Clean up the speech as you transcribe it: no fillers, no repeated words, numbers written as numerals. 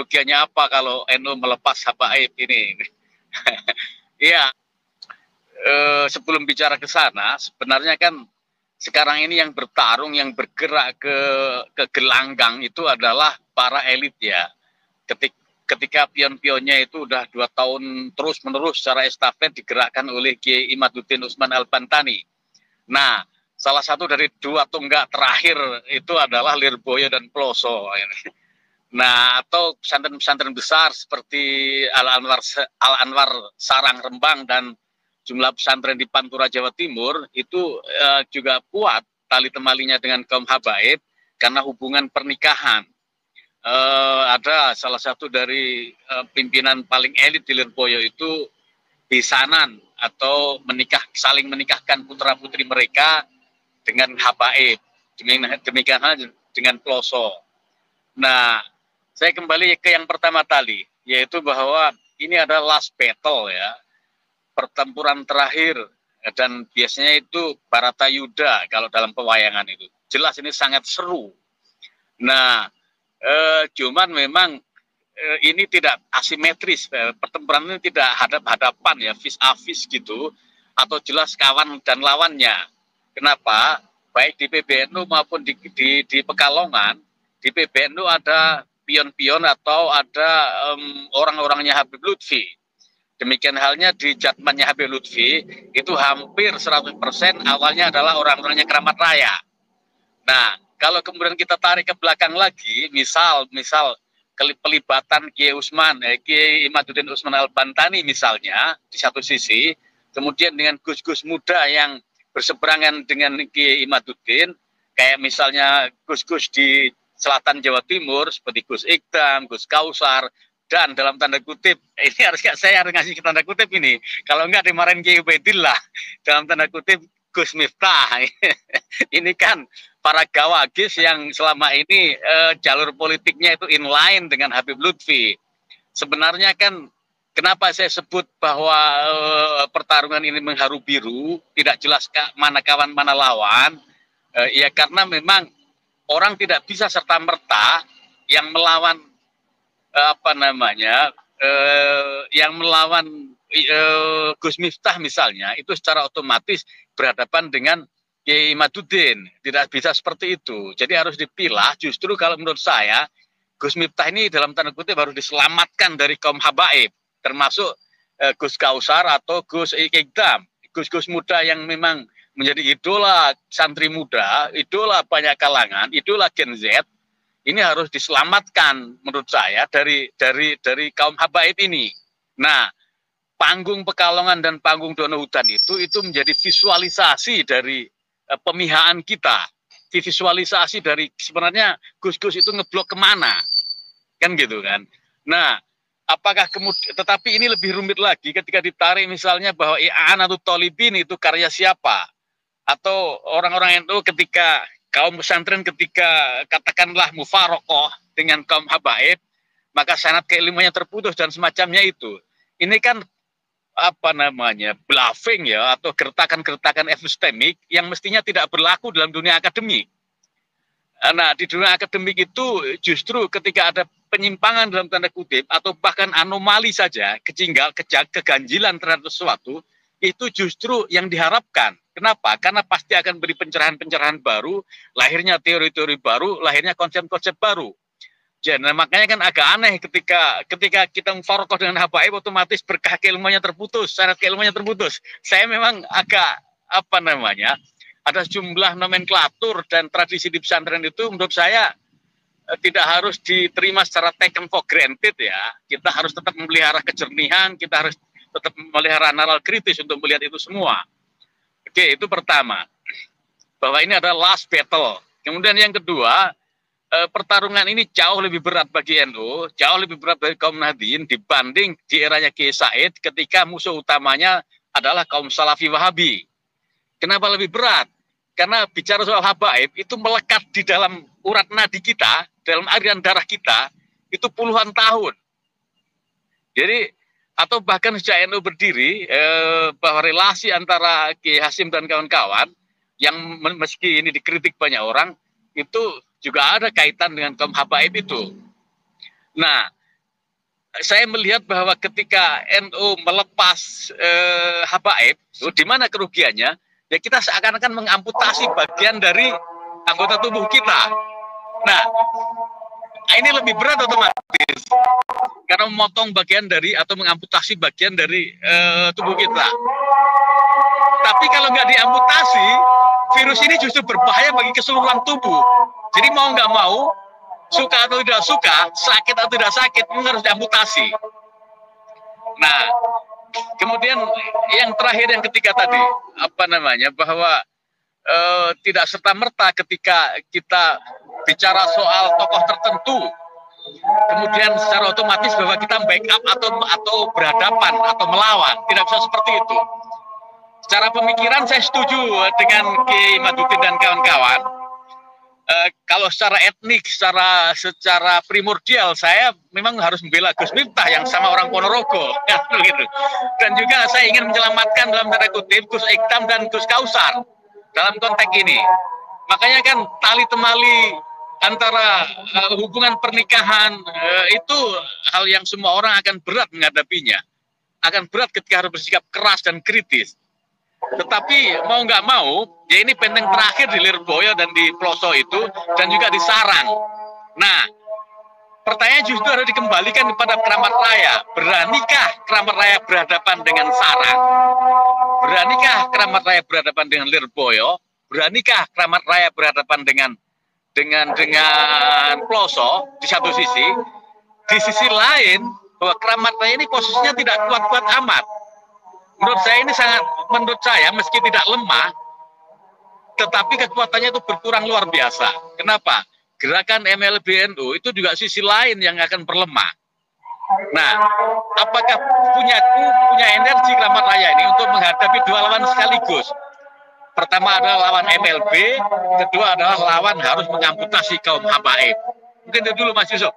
kerugiannya apa kalau NU melepas habaib ini? Iya, sebelum bicara ke sana, sebenarnya kan sekarang ini yang bertarung, yang bergerak ke gelanggang itu adalah para elit ya. Ketika pion-pionnya itu udah 2 tahun terus-menerus secara estafet digerakkan oleh Kiai Imaduddin Usman Al-Bantani. Nah, salah satu dari 2 tonggak terakhir itu adalah Lirboyo dan Ploso. Nah, atau pesantren-pesantren besar seperti Al-Anwar Sarang Rembang dan jumlah pesantren di Pantura Jawa Timur itu juga kuat tali temalinya dengan kaum habaib karena hubungan pernikahan. Ada salah satu dari pimpinan paling elit di Lirboyo itu besanan atau saling menikahkan putra putri mereka dengan habaib, demikian dengan Ploso. Nah, saya kembali ke yang pertama tadi, yaitu bahwa ini adalah last battle ya, pertempuran terakhir, dan biasanya itu Baratayuda kalau dalam pewayangan itu. Jelas ini sangat seru. Nah, cuman memang ini tidak asimetris, pertempuran ini tidak hadap-hadapan ya, vis-a-vis gitu, atau jelas kawan dan lawannya. Kenapa? Baik di PBNU maupun di Pekalongan, di PBNU ada pion-pion atau ada orang-orangnya Habib Lutfi. Demikian halnya di Jatmannya Habib Lutfi, itu hampir 100% awalnya adalah orang-orangnya Keramat Raya. Nah, kalau kemudian kita tarik ke belakang lagi, misal pelibatan Kiai Imaduddin Usman Al-Bantani misalnya, di satu sisi, kemudian dengan gus-gus muda yang berseberangan dengan Kiai Imaduddin, kayak misalnya gus-gus di selatan Jawa Timur seperti Gus Ikdam, Gus Kausar, dan dalam tanda kutip, ini saya harus ngasih tanda kutip ini, kalau enggak dimarahin Kiai Ubaidillah, dalam tanda kutip Gus Miftah. Ini kan para gawagis yang selama ini jalur politiknya itu inline dengan Habib Lutfi. Sebenarnya kan kenapa saya sebut bahwa pertarungan ini mengharu biru, tidak jelas mana kawan mana lawan, ya karena memang orang tidak bisa serta-merta yang melawan yang melawan Gus Miftah misalnya, itu secara otomatis berhadapan dengan Kiai Imaduddin. Tidak bisa seperti itu. Jadi harus dipilah. Justru kalau menurut saya, Gus Miftah ini dalam tanda kutip harus diselamatkan dari kaum habaib, termasuk Gus Kausar atau Gus Ikdam, Gus-gus muda yang memang menjadi idola santri muda, idola banyak kalangan, idola Gen Z. Ini harus diselamatkan menurut saya dari kaum habaib ini. Nah, panggung Pekalongan dan panggung Donohudan itu menjadi visualisasi dari pemihaan kita, visualisasi dari sebenarnya gus-gus itu ngeblok kemana, kan gitu kan. Nah, apakah kemudian, tetapi ini lebih rumit lagi ketika ditarik misalnya bahwa I'anatul Thalibin itu karya siapa, atau orang-orang NU ketika kaum pesantren ketika katakanlah mufarokoh dengan kaum habaib, maka sanad keilmuannya terputus dan semacamnya itu. Ini kan bluffing ya, atau gertakan-gertakan epistemik yang mestinya tidak berlaku dalam dunia akademik. Nah, di dunia akademik itu justru ketika ada penyimpangan dalam tanda kutip atau bahkan anomali saja, keganjilan terhadap sesuatu, itu justru yang diharapkan. Kenapa? Karena pasti akan beri pencerahan-pencerahan baru, lahirnya teori-teori baru, lahirnya konsep-konsep baru. Jadi, makanya kan agak aneh ketika kita mufarokoh dengan habaib, otomatis berkah keilmuannya terputus, syarat keilmuannya terputus. Saya memang agak ada jumlah nomenklatur dan tradisi di pesantren itu menurut saya tidak harus diterima secara taken for granted ya. Kita harus tetap memelihara kejernihan, kita harus tetap memelihara nalar kritis untuk melihat itu semua. Oke, itu pertama. Bahwa ini adalah last battle. Kemudian yang kedua, pertarungan ini jauh lebih berat bagi NU, jauh lebih berat bagi kaum Nahdien dibanding di eranya Kiai Said ketika musuh utamanya adalah kaum Salafi Wahabi. Kenapa lebih berat? Karena bicara soal habaib itu melekat di dalam urat nadi kita, dalam aliran darah kita, itu puluhan tahun. Jadi, atau bahkan sejak NU berdiri, bahwa relasi antara Kiai Hasim dan kawan-kawan, yang meski ini dikritik banyak orang, itu juga ada kaitan dengan kaum habaib itu. Nah, saya melihat bahwa ketika NU melepas habaib, di mana kerugiannya? Ya kita seakan-akan mengamputasi bagian dari anggota tubuh kita. Nah, ini lebih berat otomatis karena memotong bagian dari atau mengamputasi bagian dari tubuh kita. Tapi kalau nggak diamputasi, virus ini justru berbahaya bagi keseluruhan tubuh. Jadi mau nggak mau, suka atau tidak suka, sakit atau tidak sakit, harus diamputasi. Nah, kemudian yang terakhir, yang ketiga tadi, bahwa tidak serta-merta ketika kita bicara soal tokoh tertentu, kemudian secara otomatis bahwa kita backup atau berhadapan atau melawan, tidak bisa seperti itu. Secara pemikiran saya setuju dengan Kiai Maduddin dan kawan-kawan. Kalau secara etnik, secara primordial, saya memang harus membela Gus Miftah yang sama orang Ponorogo, kan begitu. Dan juga saya ingin menyelamatkan dalam tanda kutip Gus Ikdam dan Gus Kausar dalam konteks ini. Makanya kan tali temali antara hubungan pernikahan itu hal yang semua orang akan berat menghadapinya, akan berat ketika harus bersikap keras dan kritis. Tetapi mau nggak mau, ya ini benteng terakhir di Lirboyo dan di Ploso itu, dan juga di Sarang. Nah, pertanyaan justru harus dikembalikan kepada Kramat Raya. Beranikah Kramat Raya berhadapan dengan Sarang? Beranikah Kramat Raya berhadapan dengan Lirboyo? Beranikah Kramat Raya berhadapan dengan Ploso di satu sisi? Di sisi lain, bahwa Kramat Raya ini posisinya tidak kuat-kuat amat. Menurut saya meski tidak lemah, tetapi kekuatannya itu berkurang luar biasa. Kenapa? Gerakan MLBNU itu juga sisi lain yang akan berlemah. Nah, apakah punya energi Kramat Raya ini untuk menghadapi dua lawan sekaligus? Pertama adalah lawan MLB, kedua adalah lawan harus mengamputasi kaum habaib. Mungkin itu dulu Mas Yusuf.